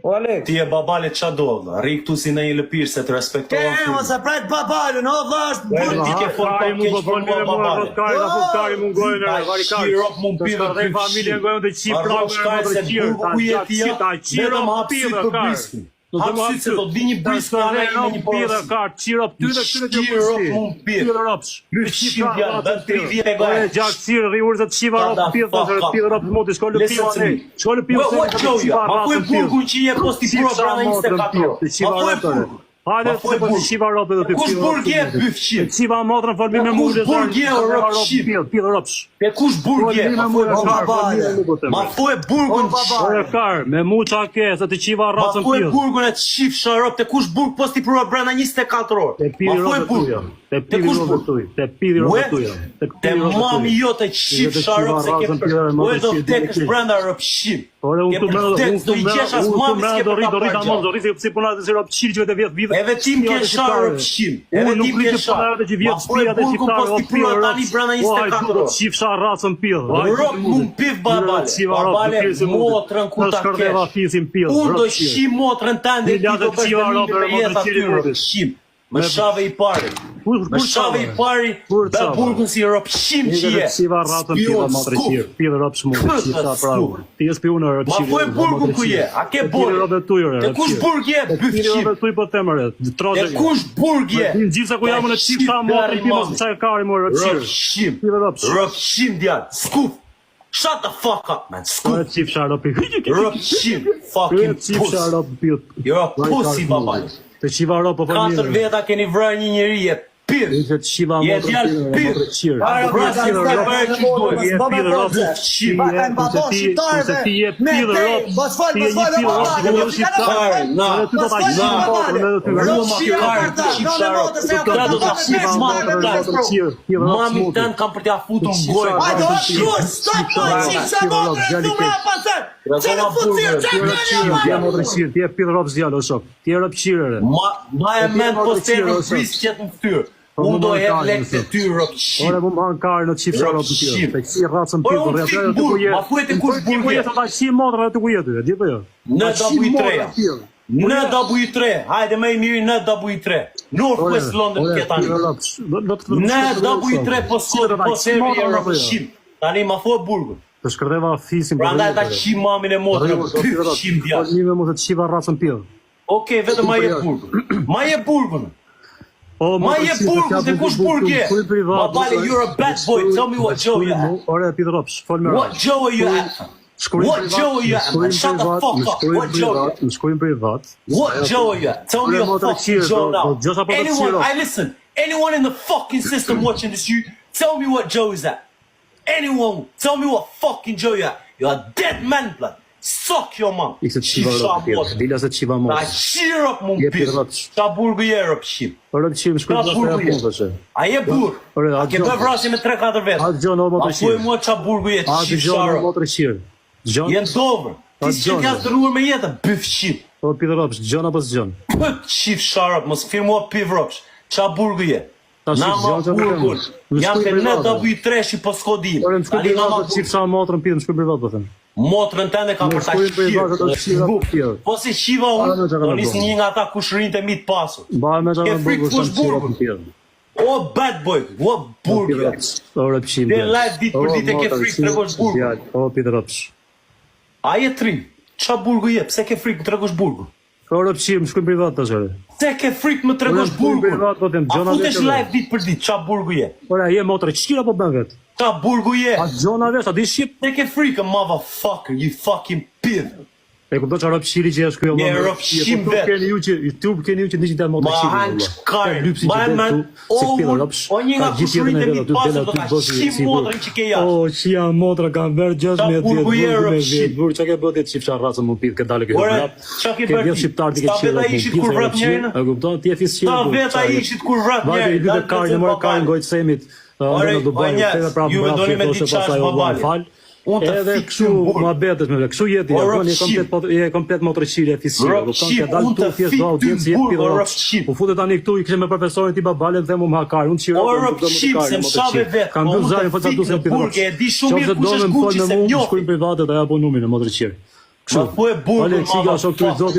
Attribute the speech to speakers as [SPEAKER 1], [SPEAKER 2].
[SPEAKER 1] O Alex.
[SPEAKER 2] Ti e babale qa do, vlla. Rri këtu si në një lëpirë se të respektohen.
[SPEAKER 1] Ke, mos e pret babalën, o vlla, është
[SPEAKER 2] burr. Ti ke fol pa keq për mua babale.
[SPEAKER 3] Kari mund gojën e varikar.
[SPEAKER 2] Shirop mund pirë
[SPEAKER 3] dhe familjen gojën të qipra
[SPEAKER 2] me të qirë. Ku jeti ja? Vetëm hapësit për briskin. Hapësit se do të vi një brisk në anë me një
[SPEAKER 3] pirë kar, qirop ty dhe ty të
[SPEAKER 2] Shirop mund pirë.
[SPEAKER 3] Pirë ropsh.
[SPEAKER 2] Shqip janë, dhe të 3 vjetë e gojë.
[SPEAKER 3] Gjak qirë, rriurë se të qiva ropë pirë, dhe pirë ropë të moti, shkollë pirë anë. Shkollë pirë se të qiva
[SPEAKER 2] ma ku e burgun që je posti pro brana 24 orë. Ma ku e burgun.
[SPEAKER 3] Hajde se po qiva ropë dhe të pirë.
[SPEAKER 2] Kush burgje byfqim?
[SPEAKER 3] Qiva motrën formi me mundë.
[SPEAKER 2] Kush burgje o ropshim?
[SPEAKER 3] Pirë ropsh.
[SPEAKER 2] E kush burgje? Ma fu e burgun
[SPEAKER 3] kar, me muqa ke, se të qiva rrasën
[SPEAKER 2] pirë. Ma fu e burgun e të shif sharop, të kush burg posti pro brana 24 orë. Ma fu e burgun.
[SPEAKER 3] Te kush burg? Te piri ropë tuja.
[SPEAKER 2] Te mami jo të shif sharop se ke për. Ue do vdekësh brenda ropshim. Ke për vdekës, do i gjesh as mami s'ke për ta përgja.
[SPEAKER 3] Si punat e si ropshim që vete vjetë vite.
[SPEAKER 2] Edhe tim ke sharë ropshim. Edhe tim ke sharë. Ma fu e burgun posti pro tani brenda 24 orë.
[SPEAKER 3] Qif sharë rrasën pirë.
[SPEAKER 2] Rop mund piv babale. Babale motrën ku ta kesh. Unë do shim motrën tënde ti do bësh dëmime me jetë aty ropshim. Më shave i pari. Më shave i pari. Be burgun si ropshim që je. Spion skup.
[SPEAKER 3] Pirë ropsh mund. Ti je spion ropshim.
[SPEAKER 2] Ma fu e burgun ku je. A ke burg? Te kush burg je? Byfqim. Te kush burg je?
[SPEAKER 3] Gjithsa ku jam në çif sa motrën ti mos çaj kari më
[SPEAKER 2] ropshim. Ropshim djal. Skup. Shut the fuck up, man. Skup. Ropshim. Fucking pussy. You're a pussy, babale.
[SPEAKER 3] Të qiva ropë po mirë.
[SPEAKER 2] 4 veta keni vrarë një njeri je pirë.
[SPEAKER 3] Je qiva
[SPEAKER 2] je djalë pirë. Para vrasje ka bërë që duhet.
[SPEAKER 3] Je pirë ropë.
[SPEAKER 2] Shqipa
[SPEAKER 3] ka në babon shqiptarëve. Ti je pirë ropë.
[SPEAKER 1] Bas fal babale.
[SPEAKER 2] Shqiptarë. Na. Mami tënë kam për t'ja futur në gojë.
[SPEAKER 1] Hajde, shush, stop, qisha motrë, të më pasër. Që në futir, që në një
[SPEAKER 3] Ti je motrësirë, ti je pirë ropë zjallë, o shok. Ti je ropëshirëre.
[SPEAKER 2] Ma e men posterë në frisë qëtë në ftyrë. Unë do e lekë të ty ropëshim.
[SPEAKER 3] Ore, mu më hanë karë në qifë ropë të tjërë. Te kësi ratësën pirë.
[SPEAKER 2] Ore, unë fikë burë, ma fuet e kush burë
[SPEAKER 3] jetë. Ta qi motrë të ku jetë, di për jo?
[SPEAKER 2] Në WI3. Në WI3. Hajde me i miri në WI3. Northwest London këta një. Në WI3 posterë e ropëshim. Tani ma fuet burgën.
[SPEAKER 3] Të shkërdeva fisin.
[SPEAKER 2] Pra ndaj ta qi mamin e motrë. Pyfqim djallë.
[SPEAKER 3] Një me mu të qiva ratësën pirë.
[SPEAKER 2] Oke, vetë ma je burgën. Ma je burgën. Ma je burgu, të kush burg je? Babale, you're a bad boy, tell me what Joe you at.
[SPEAKER 3] Ore, Peter Ropsh, fol me
[SPEAKER 2] What Joe are you at? What Joe are you at, man? Shut the fuck up. What Joe are you at?
[SPEAKER 3] Shkojnë privat.
[SPEAKER 2] What Joe are you at? Tell me your fucking Joe now. Anyone, I listen, anyone in the fucking system watching this, you tell me what Joe is at. Anyone, tell me what fucking Joe you at. You're a dead man, blood. Suck your mom.
[SPEAKER 3] Ikse të qiva ropë, dila se të qiva mos.
[SPEAKER 2] Ta qirop mund pirë. Ta burgu je ropshim.
[SPEAKER 3] Ropshim, shkujnë vrasë e punë, që.
[SPEAKER 2] A je burg? A ke bë vrasje me 3-4 vetë?
[SPEAKER 3] A të gjonë o motrë qirë.
[SPEAKER 2] A fuj mua qa burgu je të qif sharop.
[SPEAKER 3] A të gjonë o motrë qirë.
[SPEAKER 2] Jenë dovër. Ti s'ke t'ja të ruar me jetën, byfqim.
[SPEAKER 3] O Peter Ropsh, gjonë apo s'gjonë?
[SPEAKER 2] Pët qif sharop, mos firë mua piv ropsh. Qa burgu je? Na ma burgun. Jam ke në WI3 që po s'kodin.
[SPEAKER 3] Ali na ma qif sa motrën pirë, në shkujnë privat, po thëmë.
[SPEAKER 2] Motrën tënde kam për ta qirë. Po si qiva unë, do nisë një nga ta kushërin të mitë pasur. Ke frikë kush burgun. O bad boy, o burgun. Dhe live ditë për ditë e ke frikë të regosh burgun.
[SPEAKER 3] O Peter Ropsh.
[SPEAKER 2] A je tri, qa burgu je, pse ke frikë të regosh burgun?
[SPEAKER 3] O Ropshim, shkujnë privat të shërë.
[SPEAKER 2] Se ke frikë më të regosh burgun. A futesh live ditë për ditë, qa burgu je?
[SPEAKER 3] Ora, je motrë qira po bën vetë?
[SPEAKER 2] Ta burgu je.
[SPEAKER 3] A gjona vesh, a di shqip?
[SPEAKER 2] Ne ke frikë, motherfucker, you fucking piv.
[SPEAKER 3] E kupto që ropshiri që është kjo.
[SPEAKER 2] Je ropshim vetë.
[SPEAKER 3] YouTube keni ju që një të motrë qiri.
[SPEAKER 2] Ma hanë qkarë. Ma hanë, o një nga kushërin e mitë pasur do ta shqim motrën që ke jashtë.
[SPEAKER 3] O, që janë motra kanë verë 16 vjetë. Burë që ke bëtë jetë qifësha rrasën më pitë, këtë dalë këtë vrat.
[SPEAKER 2] Qa ke bërti? Sta veta ishit kur vrat njerënë?
[SPEAKER 3] E kupto, ti e fisë qirë.
[SPEAKER 2] Sta veta ishit kur vrat njerënë?
[SPEAKER 3] Vajtë i dyte karë, në mërë karë në gojtë semit.
[SPEAKER 2] Ore, o njës, ju me doni me ditë qash babali.
[SPEAKER 3] Edhe kështu ma betës me kështu jeti, je komplet motrëqiri e fisqirë.
[SPEAKER 2] Ropshim, unë të fikë ty burg, o ropshim.
[SPEAKER 3] U futet tani këtu, i kështë me profesorin ti babale dhe mu më hakar.
[SPEAKER 2] O ropshim, se më shave vetë,
[SPEAKER 3] kam dy zarin, po që atu se më
[SPEAKER 2] burg, e di shumë mirë kush është burg që se më njofi.
[SPEAKER 3] Shkojnë privatet, a ja po numin e motrëqiri.
[SPEAKER 2] Ma fu e burgur,
[SPEAKER 3] Aleksi ka shok të zoti